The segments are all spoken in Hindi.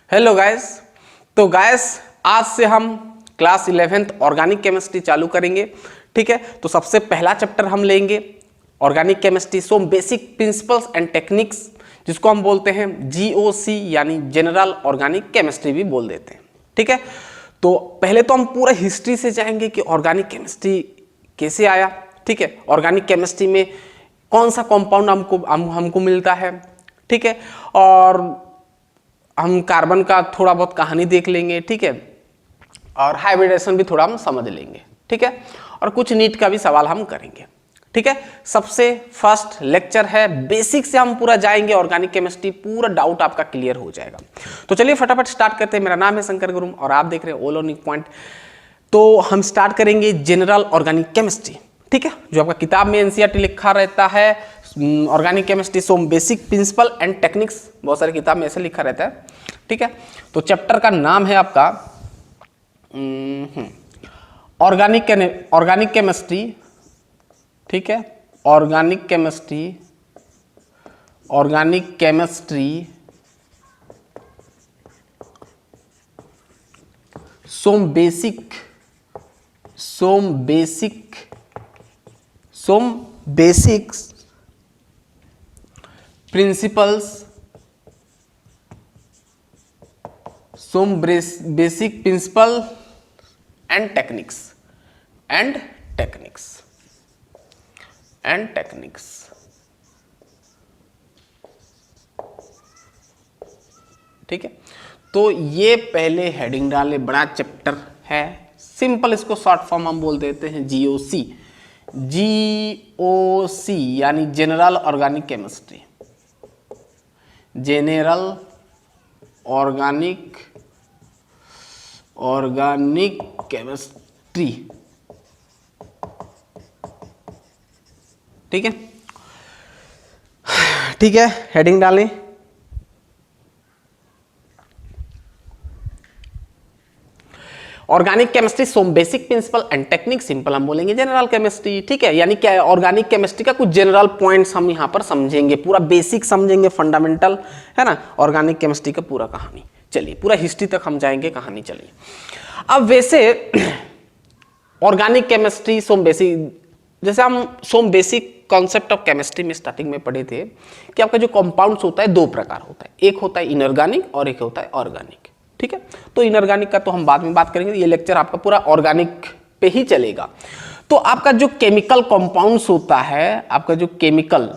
Hello guys. तो गाइस आज से हम क्लास 11th ऑर्गेनिक केमिस्ट्री चालू करेंगे। ठीक है, तो सबसे पहला चैप्टर हम लेंगे organic chemistry, so basic principles and techniques, जिसको हम बोलते हैं GOC यानी जनरल ऑर्गेनिक केमिस्ट्री भी बोल देते हैं। ठीक है, तो पहले तो हम पूरा हिस्ट्री से जाएंगे कि ऑर्गेनिक केमिस्ट्री कैसे आया। ठीक है, ऑर्गेनिक केमिस्ट्री में कौन सा कंपाउंड हमको मिलता है। ठीक है, और हम कार्बन का थोड़ा बहुत कहानी देख लेंगे। ठीक है, और हाइब्रिडेशन भी थोड़ा हम समझ लेंगे। ठीक है, और कुछ नीट का भी सवाल हम करेंगे। ठीक है, सबसे फर्स्ट लेक्चर है, बेसिक से हम पूरा जाएंगे ऑर्गेनिक केमिस्ट्री, पूरा डाउट आपका क्लियर हो जाएगा। तो चलिए फटाफट स्टार्ट करते हैं। मेरा नाम है शंकर गुरुम और आप देख रहे हैं ऑल ऑर्गेनिक पॉइंट। तो हम स्टार्ट करेंगे जनरल ऑर्गेनिक केमिस्ट्री। ठीक है, जो आपका किताब में एनसीईआरटी लिखा रहता है organic chemistry so basic principle and techniques, बहुत सारी किताब में ऐसे लिखा रहता है। ठीक है, तो चैप्टर का नाम है आपका ऑर्गेनिक केमिस्ट्री। ठीक है, organic chemistry some basics principles, basic principle and techniques. ठीक है, तो ये पहले हेडिंग डाले, बड़ा चैप्टर है, सिंपल इसको शॉर्ट फॉर्म हम बोल देते हैं GOC यानी general organic chemistry. General organic chemistry. ठीक है, हेडिंग डालें। Organic chemistry some basic principle and technique, simple हम बोलेंगे जनरल केमिस्ट्री। ठीक है, यानी क्या है, ऑर्गेनिक केमिस्ट्री का कुछ जनरल पॉइंट्स हम यहाँ पर समझेंगे, पूरा बेसिक समझेंगे, फंडामेंटल है ना, ऑर्गेनिक केमिस्ट्री का पूरा कहानी। चलिए पूरा हिस्ट्री तक हम जाएंगे कहानी। चलिए अब वैसे ऑर्गेनिक केमिस्ट्री सोम बेसिक, जैसे हम सोम बेसिक कॉन्सेप्ट ऑफ केमिस्ट्री में स्टार्टिंग में पढ़े थे कि आपका जो कंपाउंड्स होता है दो प्रकार होता है, एक होता है इनऑर्गेनिक और एक होता है ऑर्गेनिक। ठीक है, तो इनऑर्गेनिक का तो हम बाद में बात करेंगे, ये लेक्चर आपका पूरा ऑर्गेनिक पे ही चलेगा। तो आपका जो केमिकल कंपाउंड्स होता है, आपका जो केमिकल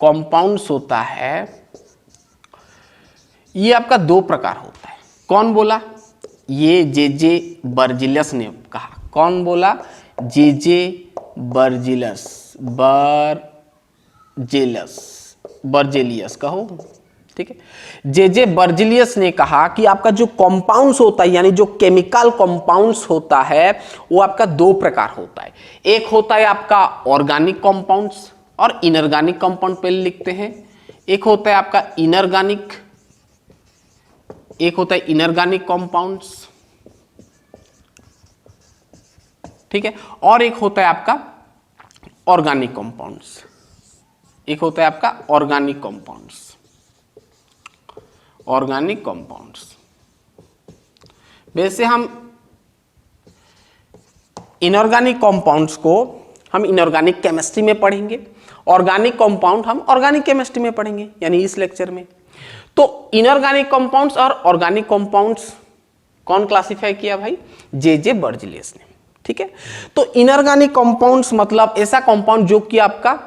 कंपाउंड्स होता है, ये आपका दो प्रकार होता है। कौन बोला? ये जे बर्जिलस ने कहा। कौन बोला? जे बर्जेलियस कहो। ठीक है, जे बर्जिलियस ने कहा कि आपका जो कंपाउंड्स होता है, यानी जो केमिकल कंपाउंड्स होता है, वो आपका दो प्रकार होता है। एक होता है आपका ऑर्गेनिक कंपाउंड्स और इनऑर्गेनिक कंपाउंड पहले लिखते हैं। एक होता है आपका इनऑर्गेनिक कंपाउंड्स। ठीक है, और एक होता है आपका ऑर्गेनिक कंपाउंड्स। ऑर्गेनिक कंपाउंड्स वैसे हम इनऑर्गेनिक कंपाउंड्स को हम इनऑर्गेनिक केमिस्ट्री में पढ़ेंगे, ऑर्गेनिक कंपाउंड हम ऑर्गेनिक केमिस्ट्री में पढ़ेंगे, यानी इस लेक्चर में। तो इनऑर्गेनिक कंपाउंड्स और ऑर्गेनिक कंपाउंड्स कौन क्लासिफाई किया भाई? जे बर्जिलियस ने। ठीक है, तो इनऑर्गेनिक कंपाउंड्स मतलब ऐसा कंपाउंड जो कि आपका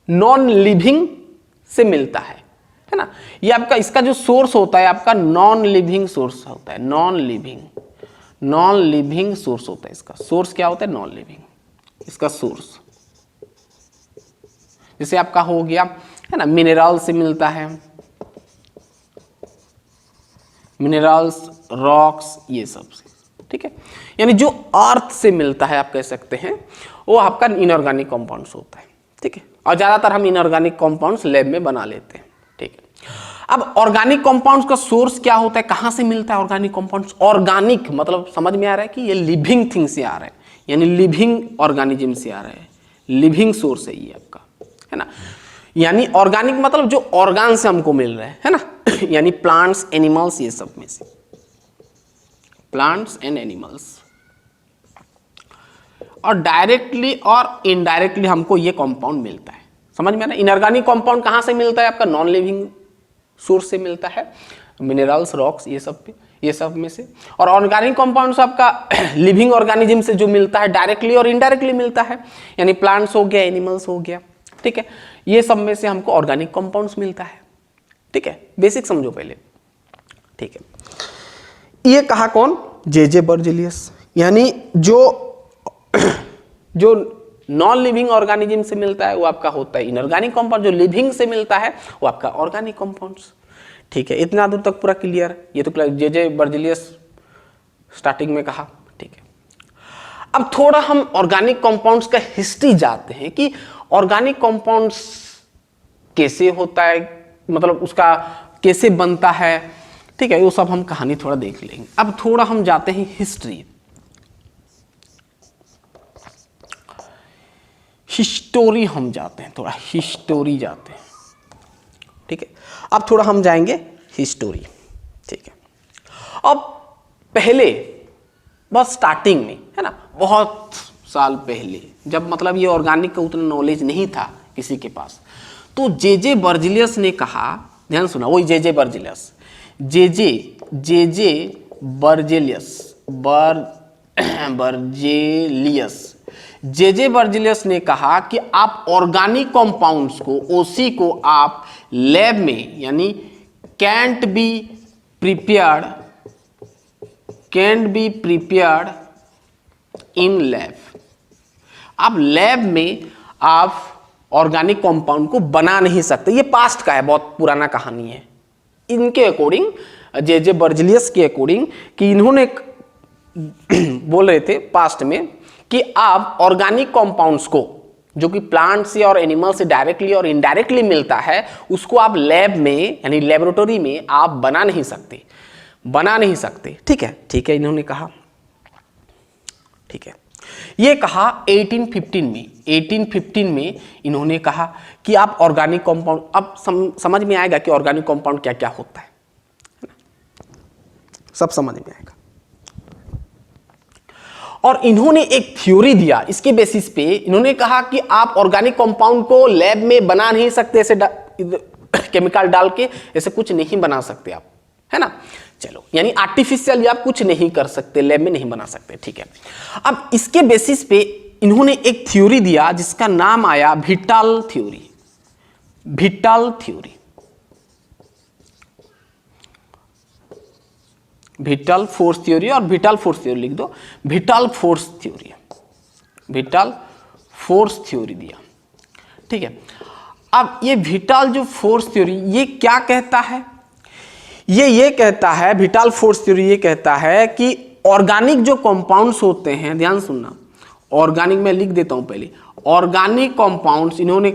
नॉन लिविंग से मिलता है ना। ये आपका इसका जो सोर्स होता है आपका नॉन लिविंग सोर्स होता है। नॉन लिविंग सोर्स होता है। इसका सोर्स क्या होता है? Non living. इसका सोर्स जैसे आपका हो गया है ना, मिनरल से मिलता है, मिनरल्स, रॉक्स, ये सब से। ठीक है, यानी जो अर्थ से मिलता है आप कह सकते हैं, वो आपका इनऑर्गेनिक कंपाउंड्स होता है। ठीक है, और ज्यादातर हम इनऑर्गेनिक कंपाउंड्स लैब में बना लेते हैं। ठीक है, अब ऑर्गेनिक कंपाउंड्स का सोर्स क्या होता है, कहां से मिलता है ऑर्गेनिक कंपाउंड्स? ऑर्गेनिक मतलब समझ में आ रहा है कि ये लिविंग थिंग से आ रहा है, यानी लिविंग ऑर्गेनिज्म से आ रहा है, लिविंग सोर्स है ये आपका, है ना। यानी ऑर्गेनिक मतलब जो ऑर्गन से हमको मिल रहे हैं, है ना यानी प्लांट्स, एनिमल्स, ये सब में से प्लांट्स एंड एनिमल्स। और डायरेक्टली और इनडायरेक्टली हमको ये कंपाउंड मिलता है, समझ में आना। इनऑर्गेनिक कंपाउंड कहाँ से मिलता है? आपका नॉन लिविंग सोर्स से मिलता है, मिनरल्स, रॉक्स, ये सब में से। और ऑर्गेनिक कंपाउंड्स आपका लिविंग ऑर्गेनिज्म से जो मिलता है डायरेक्टली और इनडायरेक्टली मिलता है, यानी प्लांट्स हो गया, एनिमल्स हो गया, ठीक है। ये सब में से हमको ऑर्गेनिक कंपाउंड्स मिलता है, ठीक है। बेसिक समझो पहले, ठीक है। ये कहा कौन? जे बर्जेलियस। यानी जो नॉन लिविंग ऑर्गेनिज्म से मिलता है वो आपका होता है इनऑर्गेनिक कंपाउंड, जो लिविंग से मिलता है वो आपका ऑर्गेनिक कंपाउंड्स, ठीक है। इतना दूर तक पूरा क्लियर? ये तो जे बर्जेलियस स्टार्टिंग में कहा, ठीक है। अब थोड़ा हम ऑर्गेनिक कंपाउंड्स का हिस्ट्री जानते हैं कि ऑर्गेनिक कंपाउंड्स कैसे होता है, मतलब उसका कैसे बनता है, ठीक है। वो सब हम कहानी थोड़ा देख लेंगे। अब थोड़ा हम जाते हैं हिस्ट्री, हिस्टोरी हम जाते हैं, थोड़ा हिस्टोरी जाते हैं, ठीक है। अब थोड़ा हम जाएंगे हिस्टोरी, ठीक है। अब पहले बस स्टार्टिंग में, है ना, बहुत साल पहले, जब मतलब ये ऑर्गेनिक का उतना नॉलेज नहीं था किसी के पास, तो जे बर्जेलियस ने कहा, ध्यान सुना, वही जे बर्जेलियस, जे बर्जेलियस ने कहा कि आप ऑर्गेनिक कंपाउंड्स को, ओसी को आप लैब में, यानी cantt be prepared in lab, आप लैब में आप ऑर्गेनिक कंपाउंड को बना नहीं सकते। ये पास्ट का है, बहुत पुराना कहानी है। इनके अकॉर्डिंग, जे बर्जेलियस के अकॉर्डिंग, कि इन्होंने बोल रहे थे पास्ट में कि आप ऑर्गेनिक कंपाउंड्स को, जो कि प्लांट से और एनिमल से डायरेक्टली और इनडायरेक्टली मिलता है, उसको आप लैब में, यानी लेबोरेटरी में आप बना नहीं सकते, ठीक है, इन्होंने कहा, ठीक है। ये कहा 1815 में इन्होंने कहा कि आप ऑर्गेनिक कंपाउंड, अब समझ में आएगा कि ऑर्गेनिक कंपाउंड क्या क्या होता है, सब समझ में आएगा। और इन्होंने एक थ्योरी दिया, इसके बेसिस पे इन्होंने कहा कि आप ऑर्गेनिक कंपाउंड को लैब में बना नहीं सकते, ऐसे केमिकल डाल के ऐसे कुछ नहीं बना सकते आप, है ना। चलो, यानी आर्टिफिशियल आप कुछ नहीं कर सकते, लैब में नहीं बना सकते, ठीक है। अब इसके बेसिस पे इन्होंने एक थ्योरी दिया जिसका नाम आया vital theory. Vital force theory, और विटाल फोर्स थ्योरी लिख दो, विटाल फोर्स थ्योरी दिया, ठीक है। अब ये विटाल जो फोर्स थ्योरी, ये क्या कहता है? ये कहता है, विटाल फोर्स थ्योरी ये कहता है कि ऑर्गेनिक जो कंपाउंड्स होते हैं, ध्यान सुनना, ऑर्गेनिक में लिख देता हूं पहले, ऑर्गेनिक कंपाउंड्स, इन्होंने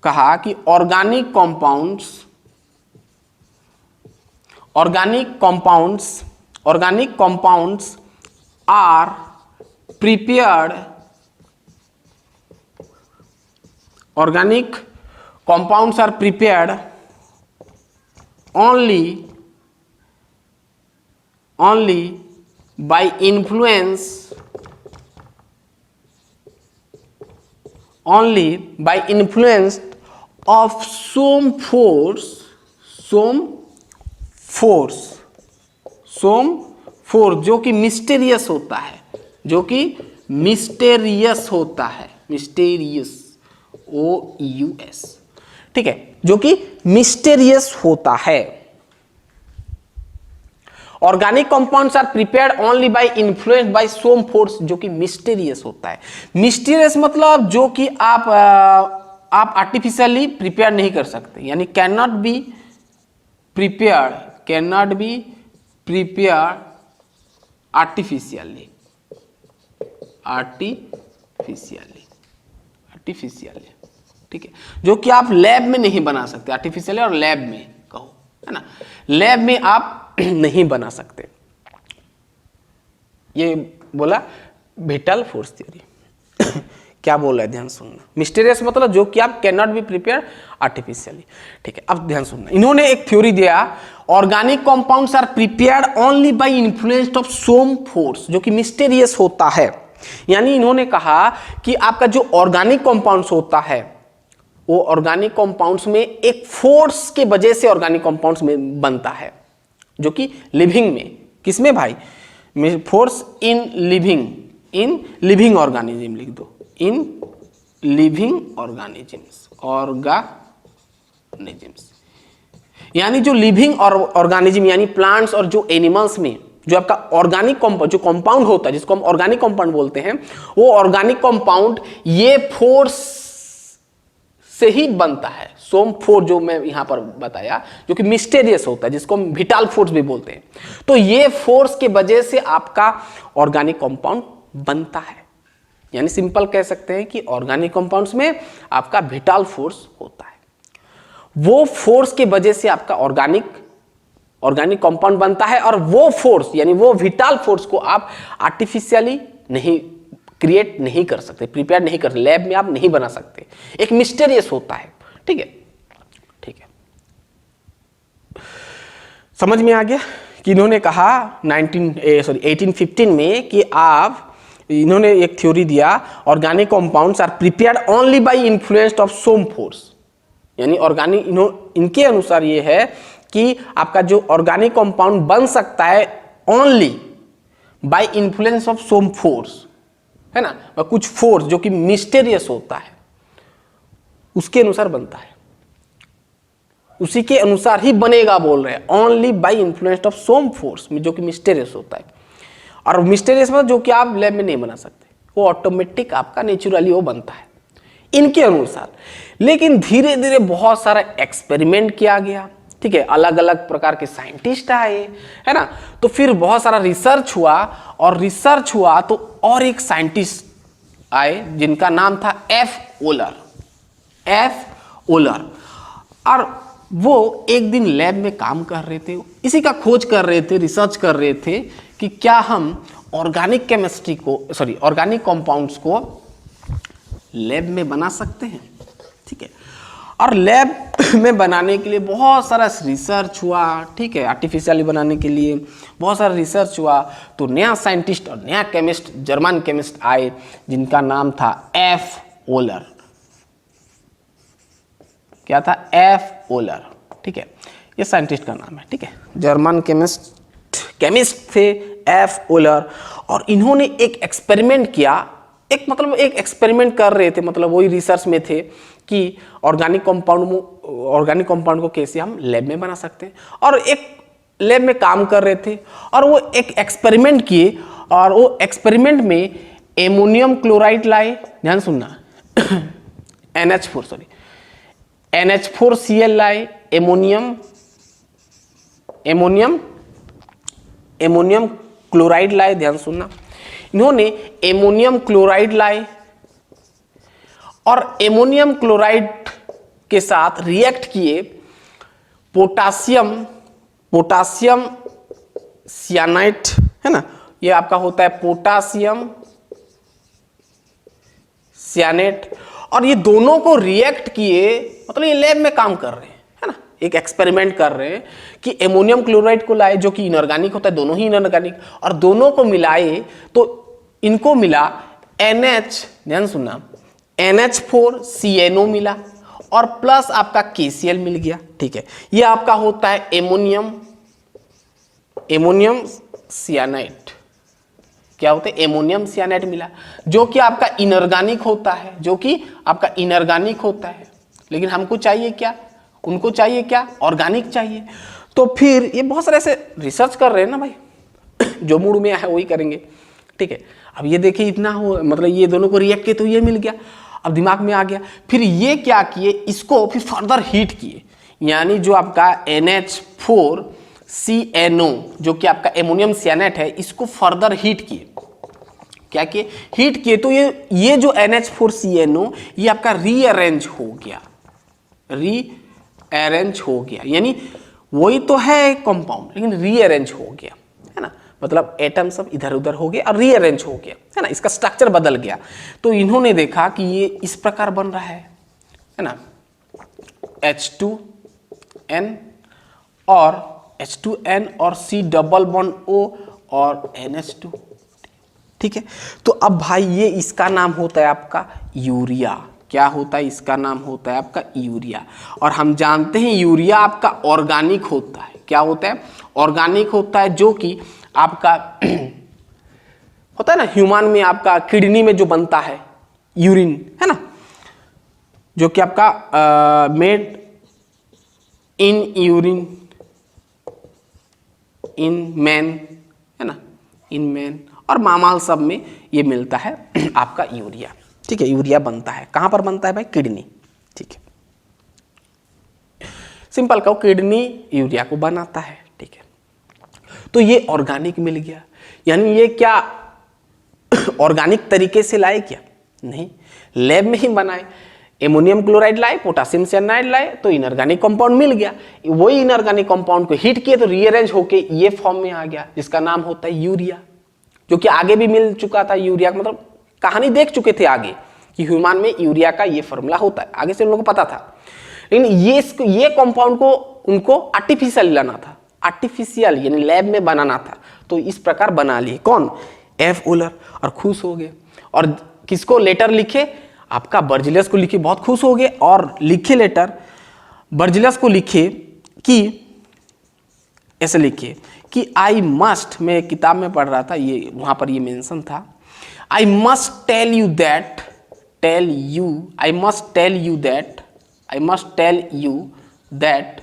कहा कि organic compounds are prepared, organic compounds are prepared only by influence of some force, जो कि मिस्टीरियस होता है, मिस्टीरियस OUS, ठीक है, जो कि मिस्टीरियस होता है। Organic compounds are prepared only by influence by some force, जो कि मिस्टीरियस होता है। मिस्टीरियस मतलब जो कि आप आर्टिफिशियली प्रिपेयर नहीं कर सकते, यानी can not be prepared artificially, ठीक है, जो कि आप लैब में नहीं बना सकते, आर्टिफिशियली और लैब में कहो, है ना, लैब में आप नहीं बना सकते। ये बोला विटाल फोर्स थ्योरी। क्या बोल रहा है, ध्यान सुनना। मिस्टीरियस मतलब जो कि आप can not be prepare artificially, ठीक है। अब ध्यान सुनना, इन्होंने एक थ्योरी दिया, organic compounds are prepared only by influence of some force, जो कि मिस्टीरियस होता है। यानी इन्होंने कहा कि आपका जो ऑर्गेनिक कंपाउंड्स होता है, वो ऑर्गेनिक कंपाउंड्स में एक फोर्स के वजह से ऑर्गेनिक कंपाउंड्स में बनता है, जो कि लिविंग में, किसमें भाई, फोर्स इन लिविंग ऑर्गेनिज्म लिख दो, इन लिविंग ऑर्गेनिजम्स, यानी जो लिविंग ऑर्गेनिज्म यानी प्लांट्स और जो एनिमल्स में जो आपका ऑर्गेनिक कंपाउंड, जो कंपाउंड होता है जिसको हम ऑर्गेनिक कंपाउंड बोलते हैं, वो ऑर्गेनिक कंपाउंड ये फोर्स से ही बनता है। सोम फोर्स जो मैं यहां पर बताया, जो कि मिस्टीरियस होता है, जिसको हम विटाल फोर्स भी बोलते हैं। तो ये फोर्स के वजह से आपका ऑर्गेनिक कंपाउंड बनता है। यानी सिंपल कह सकते हैं कि ऑर्गेनिक कंपाउंड्स में आपका विटाल फोर्स होता है। वो फोर्स के वजह से आपका ऑर्गेनिक कंपाउंड बनता है, और वो फोर्स यानी वो विटाल फोर्स को आप आर्टिफिशियली नहीं क्रिएट नहीं कर सकते, प्रिपेयर नहीं कर सकते, लैब में आप नहीं बना सकते, एक मिस्टीरियस होता है। ठीक है, ठीक है, समझ में आ गया कि इन्होंने कहा 1815 में कि इन्होंने एक थ्योरी दिया, organic compounds are prepared only by influence of some force. यानी ऑर्गेनिक, इनके अनुसार ये है कि आपका जो ऑर्गेनिक कंपाउंड बन सकता है only by influence of some force, है ना, कुछ फोर्स जो कि मिस्टीरियस होता है, उसके अनुसार बनता है, उसी के अनुसार ही बनेगा बोल रहे हैं, only by influence of some force जो कि मिस्टीरियस होता है। और मिस्टीरियस मतलब जो कि आप लैब में नहीं बना सकते, वो ऑटोमेटिक आपका नेचुरली वो बनता है इनके अनुसार। लेकिन धीरे धीरे बहुत सारा एक्सपेरिमेंट किया गया, ठीक है, अलग अलग प्रकार के साइंटिस्ट आए, है ना, तो फिर बहुत सारा रिसर्च हुआ तो और एक साइंटिस्ट आए जिनका नाम था एफ ओलर। और वो एक दिन लैब में काम कर रहे थे, इसी का खोज कर रहे थे, रिसर्च कर रहे थे कि क्या हम ऑर्गेनिक कंपाउंड्स को लैब में बना सकते हैं। ठीक है, और लैब में बनाने के लिए बहुत सारा रिसर्च हुआ, ठीक है, आर्टिफिशियली बनाने के लिए बहुत सारा रिसर्च हुआ। तो नया साइंटिस्ट और नया केमिस्ट, जर्मन केमिस्ट आए जिनका नाम था एफ ओलर। क्या था? एफ ओलर। ठीक है, ये साइंटिस्ट का नाम है, ठीक है, जर्मन केमिस्ट थे एफ ओलर। और इन्होंने एक एक्सपेरिमेंट किया, एक एक्सपेरिमेंट कर रहे थे, मतलब वही रिसर्च में थे कि ऑर्गेनिक कंपाउंड को कैसे हम लैब में बना सकते हैं। और एक लैब में काम कर रहे थे और वो एक एक्सपेरिमेंट किए, और वो एक्सपेरिमेंट में एमोनियम क्लोराइड लाए, ध्यान सुनना NH4Cl लाए, एमोनियम क्लोराइड लाए, ध्यान सुनना। इन्होंने एमोनियम क्लोराइड लाए और एमोनियम क्लोराइड के साथ रिएक्ट किए पोटासियम सियानाइट, है ना, ये आपका होता है पोटासियम सियानेट। और ये दोनों को रिएक्ट किए, मतलब ये लैब में काम कर रहे हैं, है ना, एक एक्सपेरिमेंट कर रहे हैं कि एमोनियम क्लोराइड को लाए जो कि इनऑर्गेनिक होता है, दोनों ही इनऑर्गेनिक, और दोनों को मिलाए तो इनको मिला NH, ध्यान सुनना, NH4CNO मिला और प्लस आपका KCl मिल गया। ठीक है, ये आपका होता है एमोनियम सियानाइट। क्या होता है? एमोनियम सियानाइट मिला, जो कि आपका इनऑर्गेनिक होता है, लेकिन हमको चाहिए क्या, उनको चाहिए क्या, ऑर्गेनिक चाहिए। तो फिर ये बहुत सारे ऐसे रिसर्च कर रहे हैं ना भाई, जो मूड में है वही करेंगे। ठीक है, अब ये देखिए इतना हो, मतलब ये दोनों को रिएक्ट किए तो ये मिल गया, अब दिमाग में आ गया। फिर ये क्या किए, इसको फिर फर्दर हीट किए, यानी जो आपका NH4CNO जो कि आपका एमोनियम सियानेट है, इसको फर्दर हीट किए। क्या किए? हीट किए। तो ये जो NH4CNO ये आपका रीअरेंज हो गया, यानी वही तो है कंपाउंड लेकिन रीअरेंज हो गया, है ना, मतलब एटम सब इधर उधर हो गए और रीअरेंज हो गया, है ना, इसका स्ट्रक्चर बदल गया। तो इन्होंने देखा कि ये इस प्रकार बन रहा है ना, H2N और H2N और C डबल बॉन्ड O और NH2, ठीक है। तो अब भाई ये इसका नाम होता है आपका यूरिया। क्या होता है? इसका नाम होता है आपका यूरिया। और हम जानते हैं यूरिया आपका ऑर्गेनिक होता है। क्या होता है? ऑर्गेनिक होता है, जो कि आपका होता है ना, ह्यूमन में आपका किडनी में जो बनता है यूरिन, है ना, जो कि आपका made in urine in man, है ना, इन मैन और मामाल सब में ये मिलता है आपका यूरिया, ठीक है। यूरिया बनता है कहां पर बनता है भाई? किडनी, ठीक है। सिंपल कहो, किडनी यूरिया को बनाता है, ठीक है। तो ये ऑर्गेनिक मिल गया, यानी ये क्या ऑर्गेनिक तरीके से लाए? क्या नहीं, लैब में ही बनाए। एमोनियम क्लोराइड लाए, पोटेशियम साइनाइड लाए, तो इनऑर्गेनिक कंपाउंड मिल गया। वही इनऑर्गेनिक कंपाउंड को हीट किए तो रीअरेंज होके ये फॉर्म में आ गया, जिसका नाम होता है यूरिया, जो कि आगे भी मिल चुका था। यूरिया मतलब कहानी देख चुके थे आगे कि ह्यूमन में यूरिया का ये फॉर्मूला होता है, आगे से उन लोगों को पता था। लेकिन ये कंपाउंड को उनको आर्टिफिशियल लाना था, आर्टिफिशियल यानी लैब में बनाना था। तो इस प्रकार बना लिए कौन? एफ ओलर, और खुश हो गए। और किसको लेटर लिखे? आपका बर्जिलस को लिखे, बहुत खुश हो गए और लिखे लेटर बर्जिलस को लिखे कि ऐसे लिखे कि आई मस्ट, मैं किताब में पढ़ रहा था, ये वहां पर ये मेंशन था, I must tell you that, tell you, I must tell you that, I must tell you that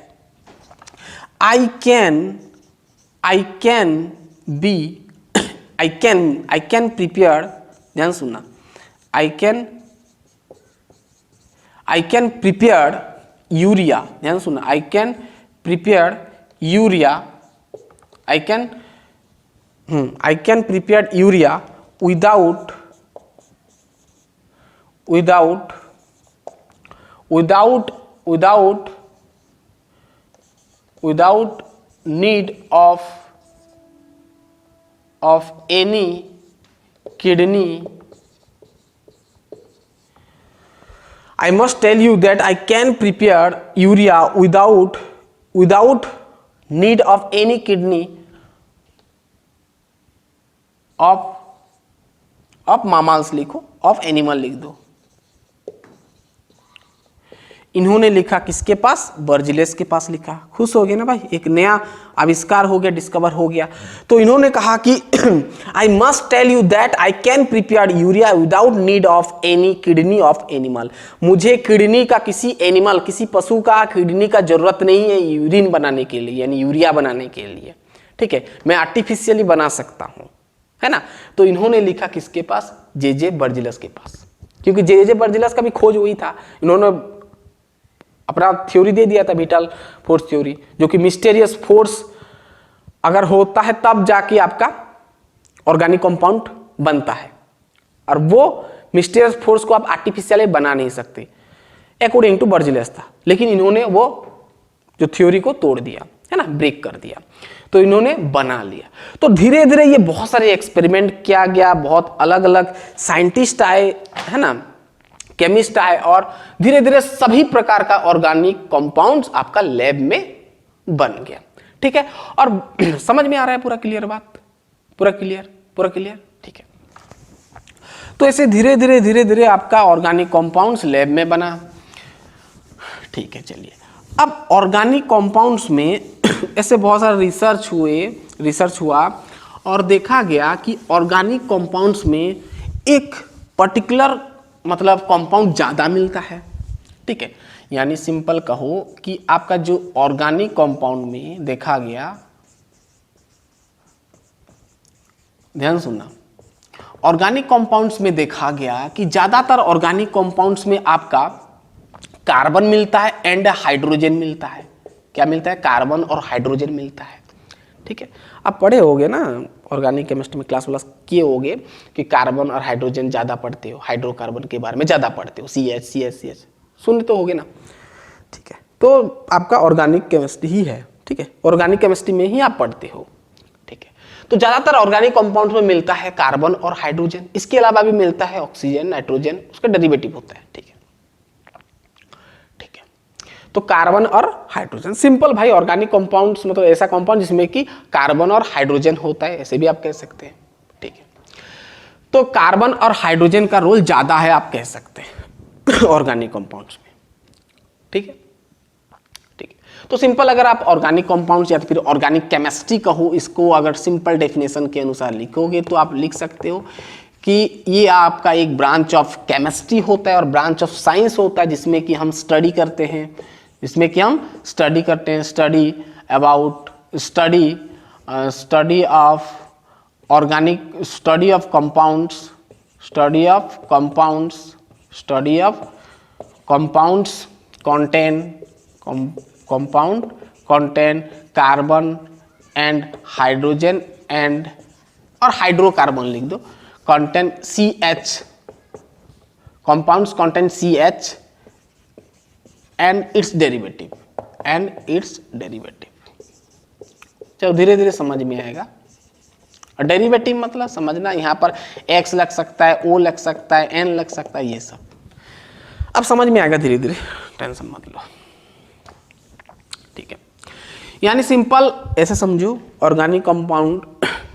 I can be, I can prepare, ध्यान सुनना, आई कैन प्रिपेयर यूरिया, ध्यान सुनना, I can prepare urea, I can prepare urea without need of any kidney. I must tell you that I can prepare urea without need of any kidney of mammals लिखो, of animal लिख दो। इन्होंने लिखा किसके पास? बर्जिलस के पास लिखा। खुश हो गए ना भाई, एक नया आविष्कार हो गया, डिस्कवर हो गया। तो इन्होंने कहा कि I must tell you that I can prepare urea without need of any kidney of animal. मुझे किडनी का किसी एनिमल, किसी पशु का किडनी का जरूरत नहीं है यूरिन बनाने के लिए, यानी यूरिया बनाने के लिए, ठीक है। मैं आर्टिफिशियली बना सकता हूँ, है ना। तो इन्होंने लिखा किसके पास? जे बर्जिलस के पास, क्योंकि जे बर्जिलस का भी खोज वही था। इन्होंने अपना थ्योरी दे दिया था, विटल फोर्स थ्योरी, जो कि मिस्टीरियस फोर्स अगर होता है तब जाके आपका ऑर्गेनिक कंपाउंड बनता है, और वो मिस्टीरियस फोर्स को आप आर्टिफिशियली बना नहीं सकते, अकॉर्डिंग टू बर्जिलस था। लेकिन इन्होंने वो जो थ्योरी को तोड़ दिया, है ना, ब्रेक कर दिया, तो इन्होंने बना लिया। तो धीरे धीरे ये बहुत सारे एक्सपेरिमेंट किया गया, बहुत अलग अलग साइंटिस्ट आए, है ना, केमिस्ट आए, और धीरे धीरे सभी प्रकार का ऑर्गेनिक कंपाउंड्स आपका लैब में बन गया, ठीक है। और समझ में आ रहा है पूरा क्लियर बात? पूरा क्लियर, ठीक है। तो ऐसे धीरे धीरे आपका ऑर्गेनिक कंपाउंड्स लैब में बना, ठीक है। चलिए, अब ऑर्गेनिक कंपाउंड्स में ऐसे बहुत सारे रिसर्च हुआ और देखा गया कि ऑर्गेनिक कंपाउंड्स में एक पर्टिकुलर मतलब कंपाउंड ज़्यादा मिलता है, ठीक है। यानी सिंपल कहो कि आपका जो ऑर्गेनिक कंपाउंड में देखा गया, ध्यान सुनना, ऑर्गेनिक कंपाउंड्स में देखा गया कि ज़्यादातर ऑर्गेनिक कंपाउंड्स में आपका कार्बन मिलता है एंड हाइड्रोजन मिलता है। क्या मिलता है? कार्बन और हाइड्रोजन मिलता है, ठीक है। आप पढ़े होगे ना ऑर्गेनिक केमिस्ट्री में, क्लास वाला किए होगे कि कार्बन और हाइड्रोजन ज़्यादा पढ़ते हो, हाइड्रोकार्बन के बारे में ज़्यादा पढ़ते हो, CH सुन तो होगे ना, ठीक है। तो आपका ऑर्गेनिक केमिस्ट्री ही है, ठीक है, ऑर्गेनिक केमिस्ट्री में ही आप पढ़ते हो, ठीक है। तो ज्यादातर ऑर्गेनिक कंपाउंड्स में मिलता है कार्बन और हाइड्रोजन, इसके अलावा भी मिलता है ऑक्सीजन, नाइट्रोजन, उसका डेरिवेटिव होता है। ठीक है, ठीक है। तो कार्बन और हाइड्रोजन, सिंपल भाई। ऑर्गेनिक कंपाउंड्स मतलब ऐसा कंपाउंड जिसमें कि कार्बन और हाइड्रोजन होता है, ऐसे भी आप कह सकते हैं। ठीक है, तो कार्बन और हाइड्रोजन का रोल ज्यादा है आप कह सकते हैं ऑर्गेनिक कंपाउंड्स में। ठीक है, ठीक है। तो सिंपल अगर आप ऑर्गेनिक कंपाउंड्स या फिर ऑर्गेनिक केमिस्ट्री कहो, इसको अगर सिंपल डेफिनेशन के अनुसार लिखोगे तो आप लिख सकते हो कि ये आपका एक ब्रांच ऑफ केमिस्ट्री होता है और ब्रांच ऑफ साइंस होता है, जिसमें कि हम स्टडी करते हैं, study about study of organic, study of compounds contain carbon and hydrogen and, और हाइड्रोकार्बन लिख दो, contain CH, compounds contain CH and its derivative, चलो धीरे धीरे समझ में आएगा। और डेरिवेटिव मतलब समझना, यहाँ पर x लग सकता है, O लग सकता है, N लग सकता है, ये सब अब समझ में आएगा धीरे धीरे, टेंशन मत लो। ठीक है, यानी सिंपल ऐसे समझो, ऑर्गेनिक कंपाउंड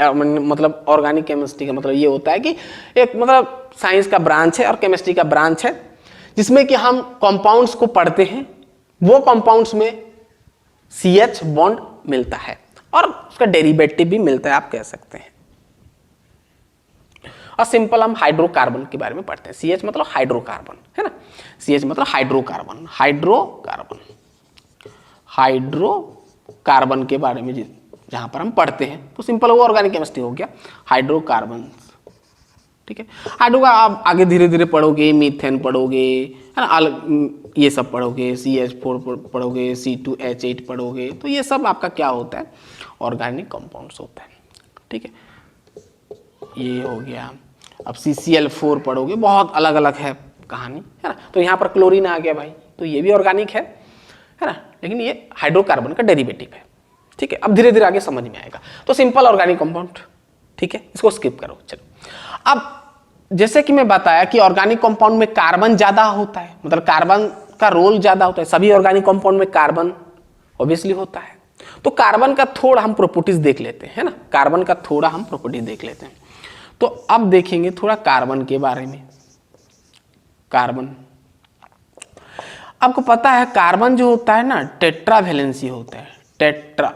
मतलब ऑर्गेनिक केमिस्ट्री का मतलब ये होता है कि एक मतलब साइंस का ब्रांच है और केमिस्ट्री का ब्रांच है, जिसमें कि हम कंपाउंड्स को पढ़ते हैं, वो कंपाउंड्स में CH बॉन्ड मिलता है और उसका डेरिवेटिव भी मिलता है आप कह सकते हैं। और सिंपल हम हाइड्रोकार्बन के बारे में पढ़ते हैं। CH मतलब हाइड्रोकार्बन है ना, CH मतलब हाइड्रोकार्बन, हाइड्रोकार्बन के बारे में जहां पर हम पढ़ते हैं, तो सिंपल वो ऑर्गेनिक केमिस्ट्री हो गया, हाइड्रोकार्बन। ठीक है, हाइड्रो का आप आगे धीरे धीरे पढ़ोगे, मीथेन पढ़ोगे है ना, ये सब पढ़ोगे, CH4 पढ़ोगे, C2H8 पढ़ोगे, तो ये सब आपका क्या होता है, ऑर्गेनिक कंपाउंड्स होता है। ठीक है, ये हो गया। अब CCl4 पढ़ोगे, बहुत अलग अलग है कहानी है ना। तो यहाँ पर क्लोरीन आ गया भाई, तो ये भी ऑर्गेनिक है ना, लेकिन ये हाइड्रोकार्बन का डेरिवेटिव है। ठीक है, अब धीरे धीरे आगे समझ में आएगा। तो सिंपल ऑर्गेनिक कंपाउंड, ठीक है, इसको स्किप करो। चलो, अब जैसे कि मैं बताया कि ऑर्गेनिक कंपाउंड में कार्बन ज्यादा होता है, मतलब कार्बन का रोल ज्यादा होता है। सभी ऑर्गेनिक कंपाउंड में कार्बन ऑब्वियसली होता है। तो कार्बन का थोड़ा हम प्रॉपर्टीज देख लेते हैं, है ना, कार्बन का थोड़ा हम प्रॉपर्टीज देख लेते हैं। तो अब देखेंगे थोड़ा कार्बन के बारे में। कार्बन, आपको पता है कार्बन जो होता है ना, टेट्रा वैलेंसी होता है। टेट्रा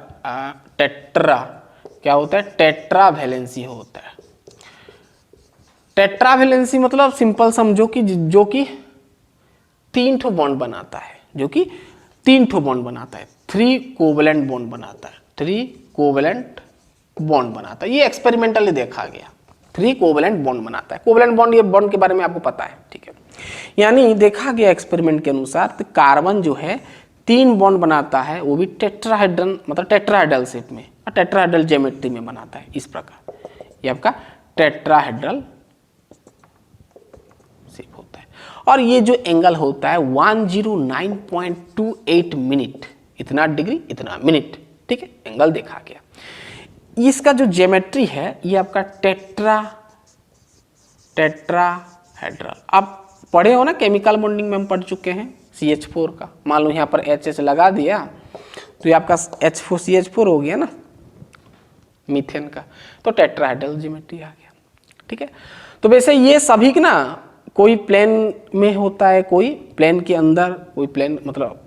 क्या होता है, टेट्रा वैलेंसी होता है। टेट्रा वैलेंसी मतलब सिंपल समझो कि जो कि 3 ठो बॉन्ड बनाता है, जो कि 3 ठो बॉन्ड बनाता है, 3 कोवलेंट बॉन्ड बनाता है, 3 कोवलेंट बॉन्ड बनाता है। ये एक्सपेरिमेंटली देखा गया, 3 कोवलेंट बॉन्ड बनाता है। कोवलेंट बॉन्ड, ये बॉन्ड के बारे में आपको पता है। ठीक है, यानी देखा गया एक्सपेरिमेंट के अनुसार तो कार्बन जो है 3 बॉन्ड बनाता है, वो भी टेट्राहेड्रल मतलब टेट्राहेड्रल शेप में, टेट्राहेड्रल ज्योमेट्री में बनाता है। इस प्रकार ये आपका टेट्राहेड्रल शेप होता है। और ये जो एंगल होता है 109.28 मिनट, इतना डिग्री इतना मिनट। ठीक है, एंगल देखा गया। इसका जो ज्योमेट्री है ये आपका टेट्राहेड्रल। आप पढ़े हो ना, केमिकल बॉन्डिंग में हम पढ़ चुके हैं CH4 का। मान लो यहाँ पर HH लगा दिया तो ये आपका CH4 हो गया ना, मीथेन का, तो टेट्राहेड्रल ज्योमेट्री आ गया। ठीक है, तो वैसे ये सभी ना कोई प्लेन में होता है, कोई प्लेन के अंदर, कोई प्लेन मतलब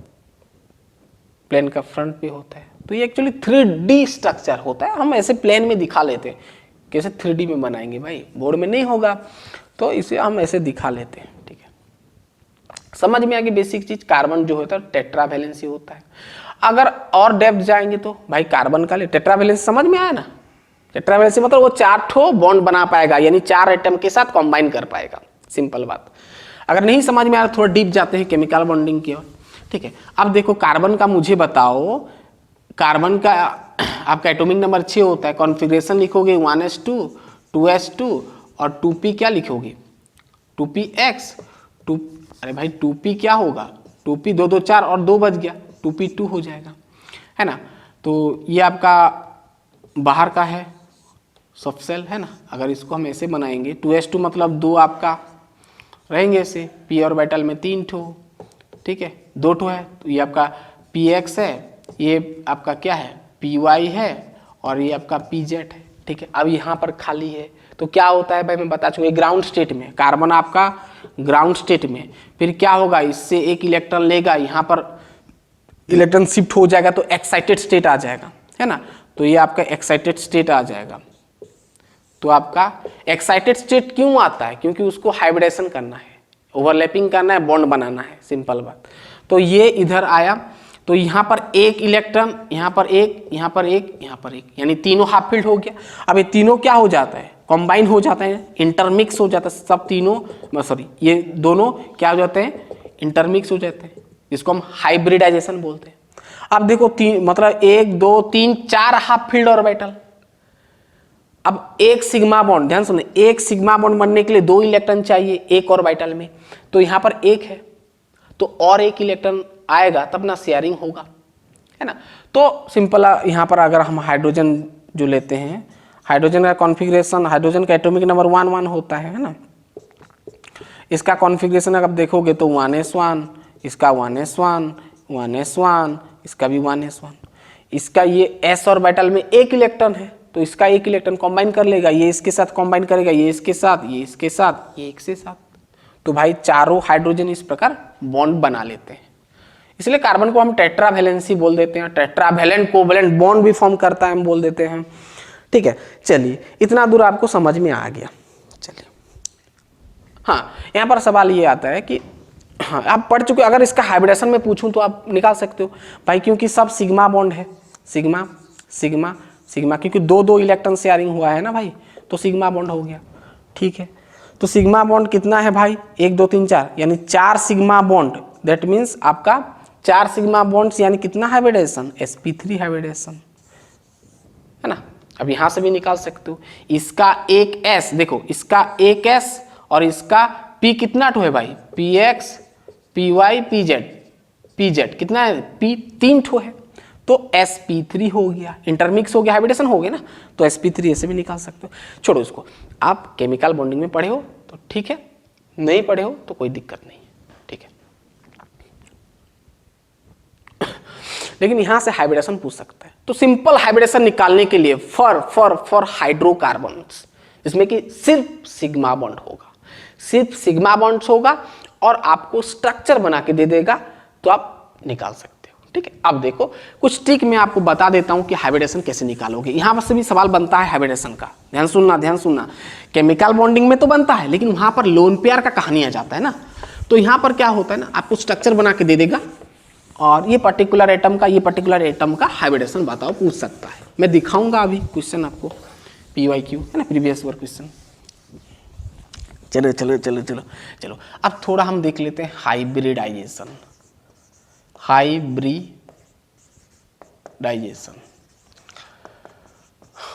प्लेन का फ्रंट पे होता है। तो ये एक्चुअली 3D स्ट्रक्चर होता है। हम ऐसे प्लेन में दिखा लेते हैं, कैसे 3D में बनाएंगे भाई, बोर्ड में नहीं होगा, तो इसे हम ऐसे दिखा लेते हैं। ठीक है, समझ में आ गई बेसिक चीज। कार्बन जो होता है टेट्रा वैलेंसी होता है। अगर और डेप्थ जाएंगे तो भाई कार्बन का टेट्रा वैलेंसी समझ में आया ना। टेट्रा वैलेंसी मतलब वो 4 ठो बॉन्ड बना पाएगा, यानी 4 एटम के साथ कंबाइन कर पाएगा। सिंपल बात। अगर नहीं समझ में आ रहा, थोड़ा डीप जाते हैं केमिकल बॉन्डिंग की ओर। ठीक है, अब देखो कार्बन का मुझे बताओ, कार्बन का आपका एटॉमिक नंबर 6 होता है। कॉन्फ़िगरेशन लिखोगे 1s2 2s2 और 2p क्या लिखोगे, 2px 2। अरे भाई 2p क्या होगा, 2p 2 2 4 और 2 बच गया, 2p2 हो जाएगा, है ना। तो ये आपका बाहर का है सब सेल है ना। अगर इसको हम ऐसे बनाएंगे 2s2 मतलब 2 आपका रहेंगे ऐसे, p ऑर्बिटल में 3 ठो, ठीक है, 2 ठो है, तो ये आपका px है, ये आपका क्या है py है, और ये आपका pz है, ठीक है। अब यहाँ पर खाली है तो क्या होता है भाई, मैं बता चुका, ग्राउंड स्टेट में कार्बन आपका ग्राउंड स्टेट में, फिर क्या होगा, इससे एक इलेक्ट्रॉन लेगा, यहाँ पर इलेक्ट्रॉन शिफ्ट हो जाएगा तो एक्साइटेड स्टेट आ जाएगा, है ना। तो ये आपका एक्साइटेड स्टेट आ जाएगा। तो आपका एक्साइटेड स्टेट क्यों आता है, क्योंकि उसको हाइब्रिडेशन करना है, ओवरलैपिंग करना है, बॉन्ड बनाना है, सिंपल बात। तो ये इधर आया तो यहाँ पर एक इलेक्ट्रॉन, यहाँ पर एक, यहाँ पर एक, यहाँ पर एक, यानी तीनों हाफ फील्ड हो गया। अब ये तीनों क्या हो जाता है, कंबाइन हो जाते हैं, इंटरमिक्स हो जाता है, सब तीनों सॉरी ये दोनों क्या हो जाते हैं, इंटरमिक्स हो जाते हैं, इसको हम हाइब्रिडाइजेशन बोलते हैं। अब देखो मतलब 1 2 3 4 हाफ फील्ड ऑर्बिटल। अब एक सिग्मा बॉन्ड, ध्यान सुनिए, एक सिग्मा बॉन्ड बनने के लिए 2 इलेक्ट्रॉन चाहिए एक ऑर्बिटल में, तो यहाँ पर एक है तो और एक इलेक्ट्रॉन आएगा तब ना शेयरिंग होगा, है ना। तो सिंपल यहाँ पर अगर हम हाइड्रोजन जो लेते हैं, हाइड्रोजन का कॉन्फ़िगरेशन, हाइड्रोजन का एटॉमिक नंबर 1 1 होता है ना। इसका कॉन्फ़िगरेशन अगर देखोगे तो 1s1, इसका 1s1, 1s1, इसका भी 1s1। इसका ये s ऑर्बिटल में एक इलेक्ट्रॉन है तो इसका एक इलेक्ट्रॉन कंबाइन कर लेगा, ये इसके साथ कंबाइन करेगा, ये इसके साथ, ये इसके साथ, ये एक से साथ। तो भाई चारों हाइड्रोजन इस प्रकार बॉन्ड बना लेते हैं। इसलिए कार्बन को हम टेट्रावैलेंसी बोल देते हैं, टेट्रावैलेंट कोवैलेंट बॉन्ड भी फॉर्म करता है, हम बोल देते हैं, ठीक है। चलिए इतना दूर आपको समझ में आ गया। चलिए हाँ, यहाँ पर सवाल ये आता है कि हाँ आप पढ़ चुके, अगर इसका हाइब्रिडेशन में पूछूं तो आप निकाल सकते हो भाई, क्योंकि सब सिग्मा बॉन्ड है, सिग्मा सिग्मा सिग्मा, क्योंकि 2 2 इलेक्ट्रॉन शेयरिंग हुआ है ना भाई, तो सिग्मा बॉन्ड हो गया, ठीक है। तो सिग्मा बॉन्ड कितना है भाई, 1 2 3 4, यानी 4 सिग्मा बॉन्ड, दैट मीन्स आपका 4 सिग्मा बॉन्ड्स, यानी कितना हाइब्रिडेशन, sp3 हाइब्रिडेशन, है ना। अब यहाँ से भी निकाल सकते हो, इसका एक s, देखो इसका एक s और इसका p कितना ठो है भाई, px py pz, pz कितना है, p 3 ठो है, तो sp3 हो गया, इंटरमिक्स हो गया, हाइब्रिडेशन हो गया ना, तो sp3 ऐसे भी निकाल सकते हो। छोड़ो इसको, आप केमिकल बॉन्डिंग में पढ़े हो तो ठीक है, नहीं पढ़े हो तो कोई दिक्कत नहीं है, ठीक है। लेकिन यहां से हाइब्रिडेशन पूछ सकता है, तो सिंपल हाइब्रिडेशन निकालने के लिए फॉर हाइड्रोकार्बन्स, जिसमें कि सिर्फ सिग्मा बॉन्ड होगा, सिर्फ सिग्मा बॉन्ड्स होगा और आपको स्ट्रक्चर बना के दे देगा, तो आप निकाल सकते हो, ठीक है। अब देखो कुछ ट्रिक मैं आपको बता देता हूं कि हाइब्रिडेशन कैसे निकालोगे। यहां पर से भी सवाल बनता है हाइब्रिडेशन का, ध्यान सुनना। केमिकल बॉन्डिंग में तो बनता है, लेकिन वहां पर लोन पेयर का कहानी आ जाता है ना। तो यहां पर क्या होता है ना, आपको स्ट्रक्चर बना के दे देगा और ये पर्टिकुलर एटम का हाइब्रिडेशन बताओ, पूछ सकता है। मैं दिखाऊंगा अभी क्वेश्चन आपको, PYQ है ना, प्रीवियस ईयर क्वेश्चन। चलो अब थोड़ा हम देख लेते हैं हाइब्रिडाइजेशन।